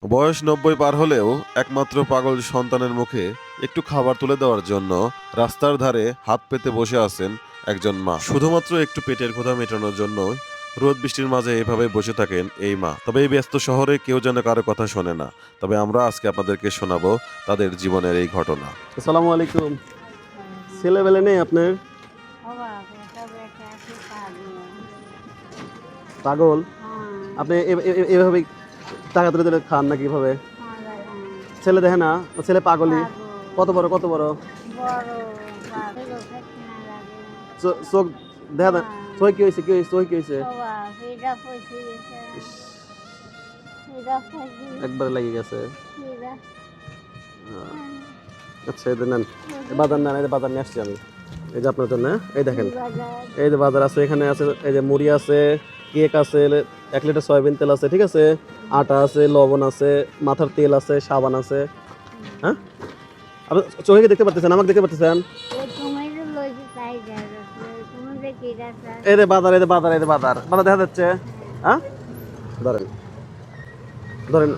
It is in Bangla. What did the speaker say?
বয়স ৯০ পার হলেও একমাত্র পাগল সন্তানের মুখে একটু খাবার তুলে দেওয়ার জন্য রাস্তার ধারে হাত পেতে বসে আছেন একজন মা। শুধুমাত্র একটু পেটের ক্ষুধা মেটানোর জন্য রোদ বৃষ্টির মাঝে এভাবে বসে থাকেন এই মা। তবে এই ব্যস্ত শহরে কেউ যেন কারো কথা শোনে না। তবে আমরা আজকে আপনাদেরকে শোনাবো তাদের জীবনের এই ঘটনা। আসসালামু আলাইকুম। ছেলেবেলে নেই আপনার? পাগল? আপনি এভাবে টাকা তুলে তুলে খান নাকি এভাবে? ছেলে দেখে না? ছেলে পাগলই। কত বড় কত বড় চোখ দেখা না? চোখ কি হয়েছে? কি হয়েছে? চোখ কি হয়েছে? ইস, একবারে লেগে গেছে। আচ্ছা এই নেন, বাজার নেন, এই যে বাজার নিয়ে আসছি আমি। এই যে আপনার জন্য, এই দেখেন, এই যে বাজার আছে, এখানে আছে, এই যে মুড়ি আছে, কেক আছে, 1 লিটার সয়াবিন তেল আছে, ঠিক আছে, আটা আছে, লবণ আছে, মাথার তেল আছে, সাবান আছে। হ্যাঁ, আপনি চোখে কি দেখতে পাচ্ছেন? আমাকে দেখতে পাচ্ছেন? এই যে বাজার, এই যে বাজার, এই যে বাজার, বাজার দেখা যাচ্ছে। হ্যাঁ, ধরেন ধরেন,